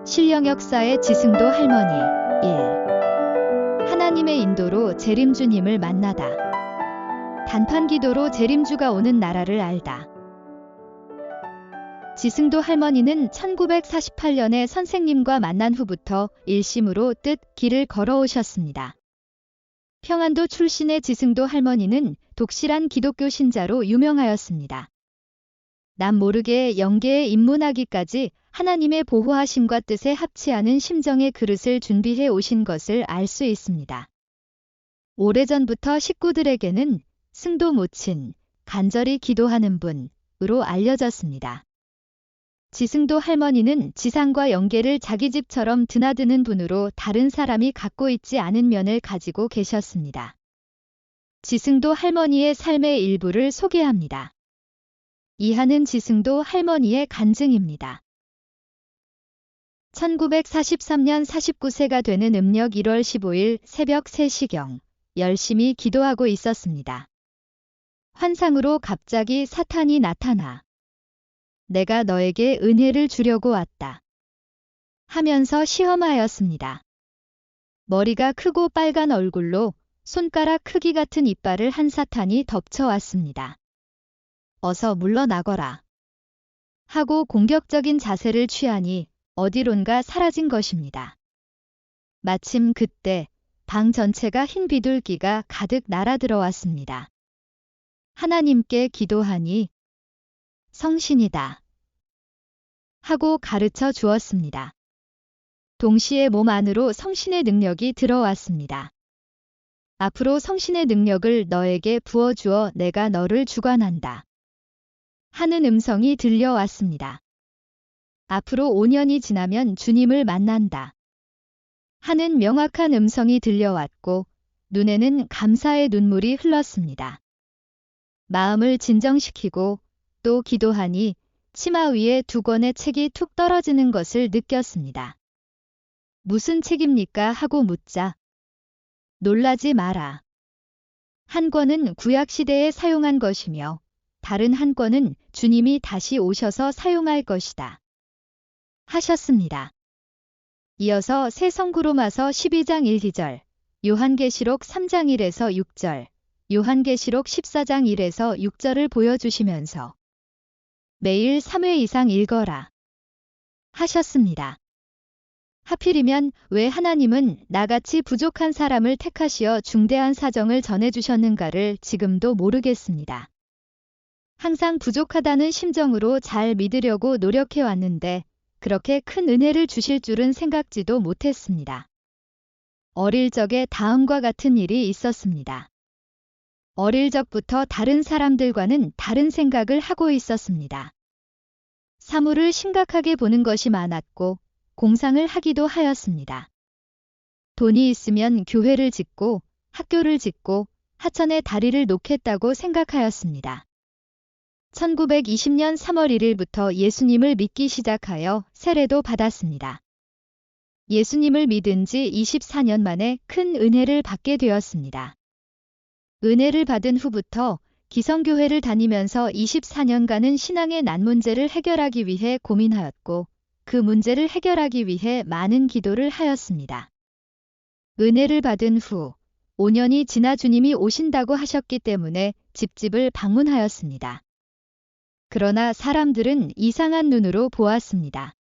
신령 역사의 지승도 할머니 1. 하나님의 인도로 재림주님을 만나다. 단판 기도로 재림주가 오는 나라를 알다. 지승도 할머니는 1948년에 선생님과 만난 후부터 일심으로 뜻 길을 걸어오셨습니다. 평안도 출신의 지승도 할머니는 독실한 기독교 신자로 유명하였습니다. 남 모르게 영계에 입문하기까지 하나님의 보호하심과 뜻에 합치하는 심정의 그릇을 준비해 오신 것을 알 수 있습니다. 오래전부터 식구들에게는 승도 모친, 간절히 기도하는 분으로 알려졌습니다. 지승도 할머니는 지상과 영계를 자기 집처럼 드나드는 분으로 다른 사람이 갖고 있지 않은 면을 가지고 계셨습니다. 지승도 할머니의 삶의 일부를 소개합니다. 이하는 지승도 할머니의 간증입니다. 1943년 49세가 되는 음력 1월 15일 새벽 3시경 열심히 기도하고 있었습니다. 환상으로 갑자기 사탄이 나타나 내가 너에게 은혜를 주려고 왔다 하면서 시험하였습니다. 머리가 크고 빨간 얼굴로 손가락 크기 같은 이빨을 한 사탄이 덮쳐왔습니다. 어서 물러나거라 하고 공격적인 자세를 취하니 어디론가 사라진 것입니다. 마침 그때 방 전체가 흰 비둘기가 가득 날아들어왔습니다. 하나님께 기도하니 성신이다 하고 가르쳐 주었습니다. 동시에 몸 안으로 성신의 능력이 들어왔습니다. 앞으로 성신의 능력을 너에게 부어주어 내가 너를 주관한다 하는 음성이 들려왔습니다. 앞으로 5년이 지나면 주님을 만난다 하는 명확한 음성이 들려왔고 눈에는 감사의 눈물이 흘렀습니다. 마음을 진정시키고 또 기도하니 치마 위에 2권의 책이 툭 떨어지는 것을 느꼈습니다. 무슨 책입니까? 하고 묻자 놀라지 마라. 한 권은 구약시대에 사용한 것이며 다른 한 권은 주님이 다시 오셔서 사용할 것이다 하셨습니다. 이어서 새 성구로마서 12장 1절, 요한계시록 3장 1에서 6절, 요한계시록 14장 1에서 6절을 보여주시면서 매일 3회 이상 읽어라 하셨습니다. 하필이면 왜 하나님은 나같이 부족한 사람을 택하시어 중대한 사정을 전해주셨는가를 지금도 모르겠습니다. 항상 부족하다는 심정으로 잘 믿으려고 노력해왔는데 그렇게 큰 은혜를 주실 줄은 생각지도 못했습니다. 어릴 적에 다음과 같은 일이 있었습니다. 어릴 적부터 다른 사람들과는 다른 생각을 하고 있었습니다. 사물을 심각하게 보는 것이 많았고 공상을 하기도 하였습니다. 돈이 있으면 교회를 짓고 학교를 짓고 하천에 다리를 놓겠다고 생각하였습니다. 1920년 3월 1일부터 예수님을 믿기 시작하여 세례도 받았습니다. 예수님을 믿은 지 24년 만에 큰 은혜를 받게 되었습니다. 은혜를 받은 후부터 기성교회를 다니면서 24년간은 신앙의 난문제를 해결하기 위해 고민하였고 그 문제를 해결하기 위해 많은 기도를 하였습니다. 은혜를 받은 후 5년이 지나 주님이 오신다고 하셨기 때문에 집집을 방문하였습니다. 그러나 사람들은 이상한 눈으로 보았습니다.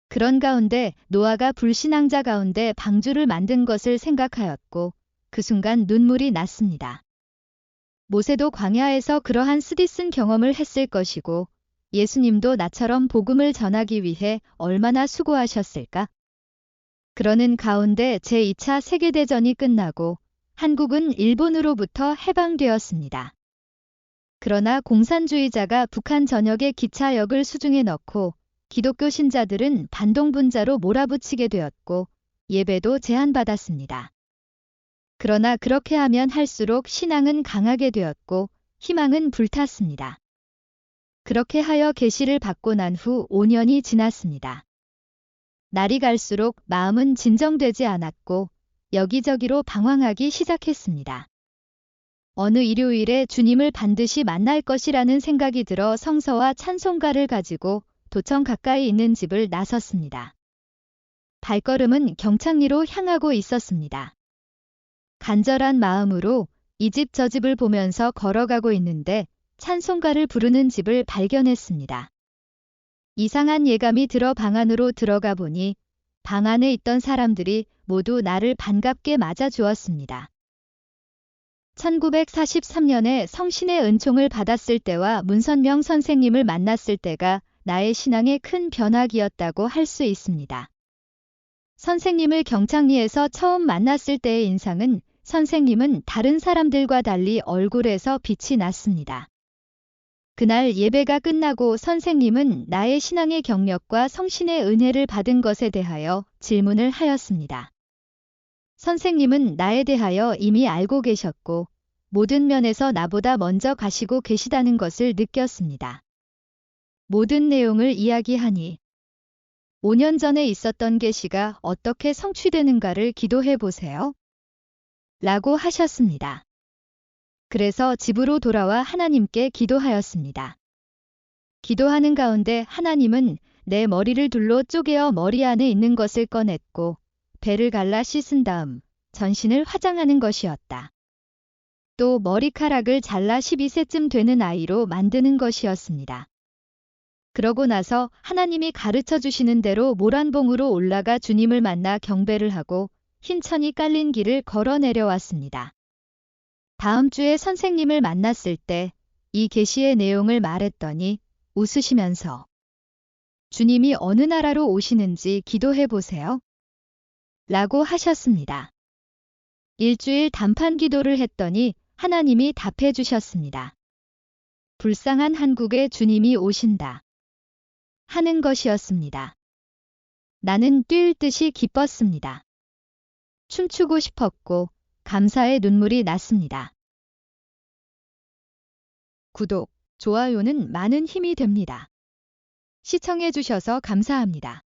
그런 가운데 노아가 불신앙자 가운데 방주를 만든 것을 생각하였고 그 순간 눈물이 났습니다. 모세도 광야에서 그러한 쓰디쓴 경험을 했을 것이고 예수님도 나처럼 복음을 전하기 위해 얼마나 수고하셨을까? 그러는 가운데 제2차 세계대전이 끝나고 한국은 일본으로부터 해방되었습니다. 그러나 공산주의자가 북한 전역의 기차역을 수중에 넣고 기독교 신자들은 반동분자로 몰아붙이게 되었고 예배도 제한받았습니다. 그러나 그렇게 하면 할수록 신앙은 강하게 되었고 희망은 불탔습니다. 그렇게 하여 계시를 받고 난 후 5년이 지났습니다. 날이 갈수록 마음은 진정되지 않았고 여기저기로 방황하기 시작했습니다. 어느 일요일에 주님을 반드시 만날 것이라는 생각이 들어 성서와 찬송가를 가지고 도청 가까이 있는 집을 나섰습니다. 발걸음은 경창리로 향하고 있었습니다. 간절한 마음으로 이 집 저 집을 보면서 걸어가고 있는데 찬송가를 부르는 집을 발견했습니다. 이상한 예감이 들어 방 안으로 들어가 보니 방 안에 있던 사람들이 모두 나를 반갑게 맞아주었습니다. 1943년에 성신의 은총을 받았을 때와 문선명 선생님을 만났을 때가 나의 신앙의 큰 변화기였다고 할 수 있습니다. 선생님을 경창리에서 처음 만났을 때의 인상은 선생님은 다른 사람들과 달리 얼굴에서 빛이 났습니다. 그날 예배가 끝나고 선생님은 나의 신앙의 경력과 성신의 은혜를 받은 것에 대하여 질문을 하였습니다. 선생님은 나에 대하여 이미 알고 계셨고 모든 면에서 나보다 먼저 가시고 계시다는 것을 느꼈습니다. 모든 내용을 이야기하니 5년 전에 있었던 계시가 어떻게 성취되는가를 기도해 보세요. 라고 하셨습니다. 그래서 집으로 돌아와 하나님께 기도하였습니다. 기도하는 가운데 하나님은 내 머리를 둘로 쪼개어 머리 안에 있는 것을 꺼냈고 배를 갈라 씻은 다음 전신을 화장하는 것이었다. 또 머리카락을 잘라 12세쯤 되는 아이로 만드는 것이었습니다. 그러고 나서 하나님이 가르쳐 주시는 대로 모란봉으로 올라가 주님을 만나 경배를 하고 흰 천이 깔린 길을 걸어 내려왔습니다. 다음 주에 선생님을 만났을 때 이 계시의 내용을 말했더니 웃으시면서 주님이 어느 나라로 오시는지 기도해 보세요. 라고 하셨습니다. 일주일 단판 기도를 했더니 하나님이 답해 주셨습니다. 불쌍한 한국에 주님이 오신다. 하는 것이었습니다. 나는 뛸 듯이 기뻤습니다. 춤추고 싶었고 감사의 눈물이 났습니다. 구독, 좋아요는 많은 힘이 됩니다. 시청해 주셔서 감사합니다.